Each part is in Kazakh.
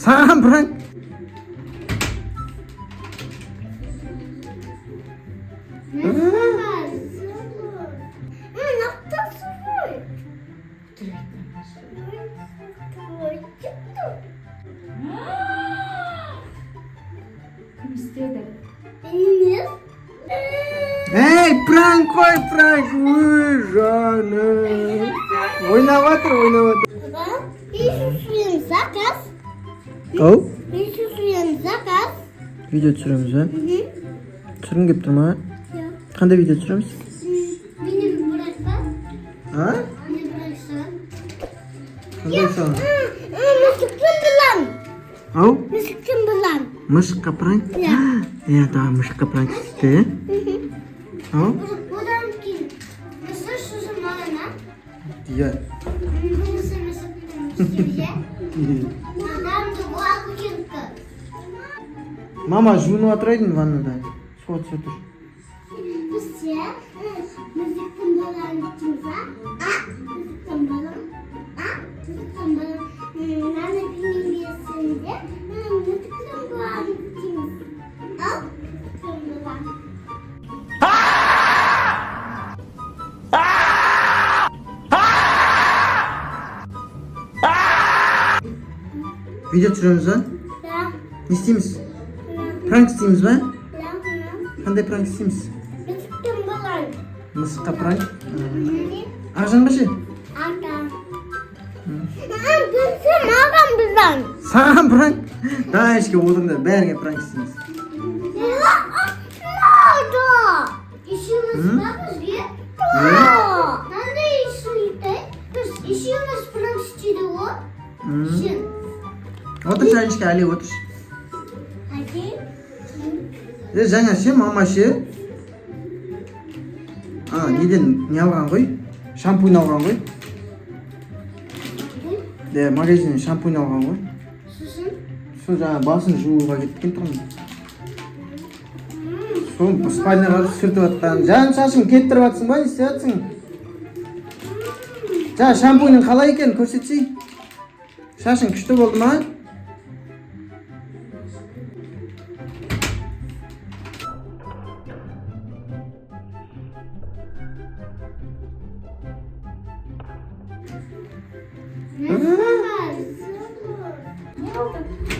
Sağ bırak. Kim istedi? Hey prank koy prank. Uy canım. Oynavatır. Oh. Video түсіреміз, ә? Түсіргің келіп тұр ма? Қандай видео түсіреміз? А? Қандай саған? Ау? Мысыққа пранк? Иә, тағы мысыққа пранк істе, ә? Ау? Иә. Мама, жуынып жатыр едім ваннада. Суға түсе тұр. Видео түсіреміз, ә? Не істейміз? Пранк істейміз ба? Қандай пранк істейміз? Мысыққа пранк? Ақжанға ше? Саған пранк? Да, ешке отырыңдар, бәріңе пранк істейміз. Отыр шайыншке, әлі отыр. Жаңа ше, мама ше. Неден не алған ғой? Шампунь алған ғой? Магазиннен шампунь алған ғой? Сол жаңа басын жууға кеткен тұрмын. Сол спальняға сүртіп атқан. Жан шашын кеттіріп атсың ба, не істеп атсың? Жаңа шампуньның қалай екен, көрсетсей. Шашын күшті болды ма?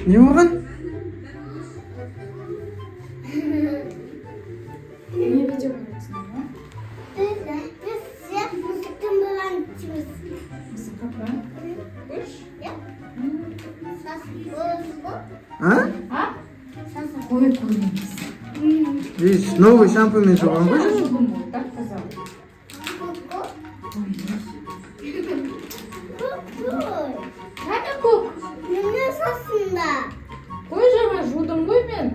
Не болған? Не видео көресің, ба? Мысыққа пранк? Көш? Қой көрмейміз. Новый шампуньмен жуған ғой? Жудым ғой, так казал. Қане көк? Қой жаңа жудым ғой мен.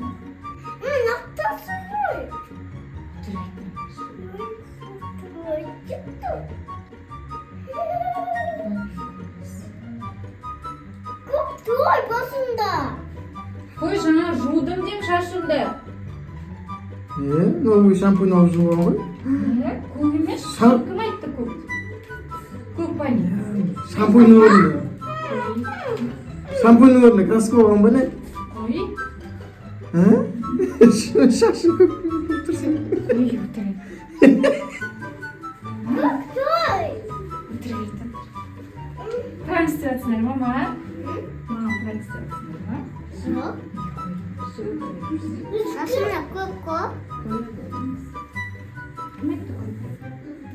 Қой жаңа жудым дем шашымды. Новый шампунь алып жуған ғой? Көк емес, кім айтты көк? Көк па не? Шампуньның орнына. Шампуньның орнына краска болған ба не? Қой? Шашын көк болып тұрсың. Ой, өтірейді. Өтірейді. Пранк істеп жатсыңдар ма, мама? Мама, пранк істеп жатсыңдар ма? Шашында көп қой. Кім айтты көк?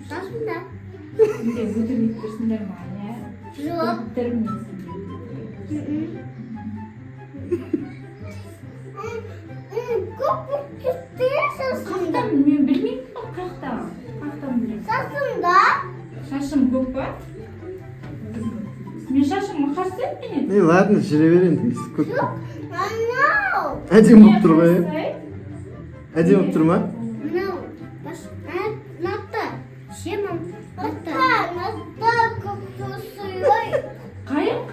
Шашында. Неге өтірейді тұрсыңдар ма, не? Жоқ. Өтірмейсің. Көп кетті шашында. Қақтан, мен білмеймін ба қақтан? Қақтан білемін. Шашында. Шашым көп па? Мен шашым мақасы менен. Ладно, жүре берейін. Көк. Анау. Әдем болып тұр ғой? Әдем болып тұр ма? Анау. Натта. Шемім. Натта көп сұйой. Қайық?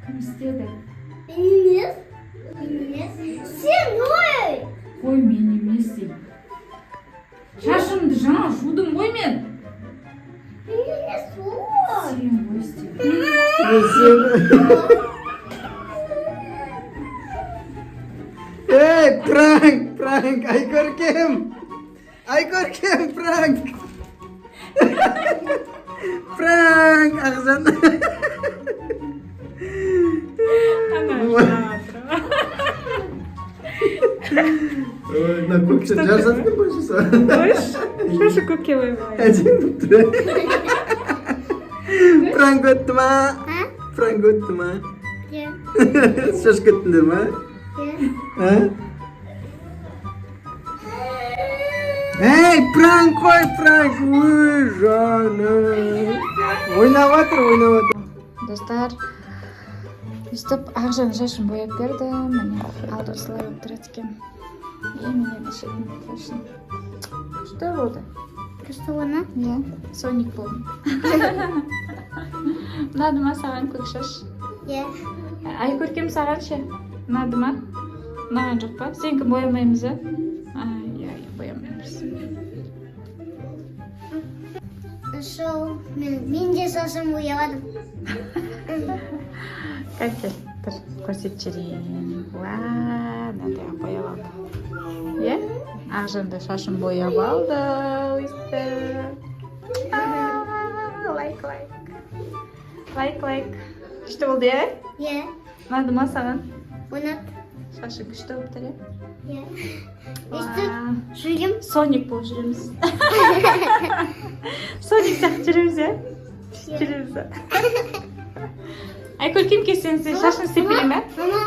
Кім істеді? Емес. Сен ой. Қой мен емес деймін. Шашымды жаңа жудым ғой мен. Не суй. Сен ғой істедің. Эй, пранк, Айкөркем, пранк. Пранк, Ақжан. Ой, на көкше жарсады екен большысы. Шашы көкке ойбай. Әжем бұпты. Пранк өтті ма? Пранк өтті ма? Е. Шаш кеттіңдер ма? Е. А? Эй, пранк қой, пранк. Ой, жаным. Ойнап жатыр. Достар, өстіп Ақжан шашын бояп берді. Міне алды осылай болып тұрады екен. Міне шешетін шашын. Что болды? Что она? Иә, Соник болды. Ұнады ма саған көк шаш? Е. Айкөркем саған ше? Ұнады ма? Ұнаған жоқ па? Сенікі боямаймыз, а? Иә, боямаймыз. Шоу. Мен де шашым боявадым. Кәкел, тұр, көрсетіп жіберейін. Мынандай бояп алды. Иә? Ақжанды шашын бояп алды. Өйстіп. Лайк. Күшті болды, иә? Е. Ұнады ма саған? Унат. Шашы күшті болып тұр, иә? Е. Өстіп жүргем. Соник болып жүреміз. Соник сияқты жүреміз, иә? Жүреміз. Айкөркем келсең, сен шашын істепелей ме? Мама.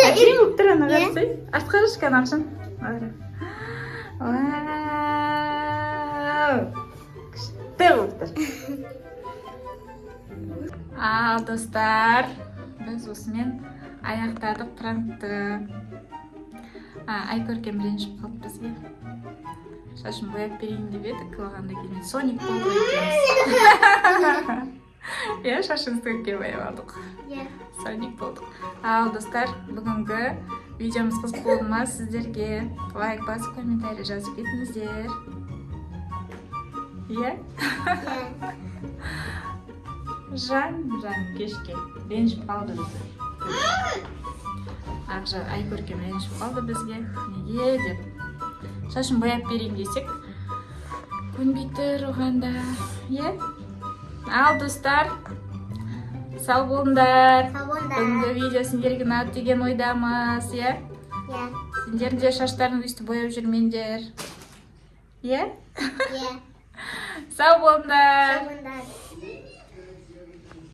Әдемі болып тұр, ана қарасай. Артқа шыққан Ақжан. Вау! Күшті болып тұр. Ал, достар, біз осымен аяқтадық пранкты. Айкөркем ренжіп қалды бізге. Шашын бояп берейін деп еді, қылғанда келмеді. Соник болды екенбіз. Иә, шашымызды көкке бояп алдық. Е. Соник болдық. Ал, достар, бүгінгі видеомыз қызық болды ма сіздерге? Лайк басып, комментарий жазып кетіңіздер. Иә? Жан кешке ренжіп қалды бізді. Ақжан Айкөркем ренжіп қалды бізге. Неге деп. Шашын бояп берейін десек, көнбей тұр оғанда. Иә? Ал, достар, сау болыңдар. Бүгінгі видео сендерге ұнады деген ойдамыз, иә? Е. Сендер де шаштарын өйстіп бояп жүрмеңдер. Иә? Е. Сау болыңдар. Сау болыңдар.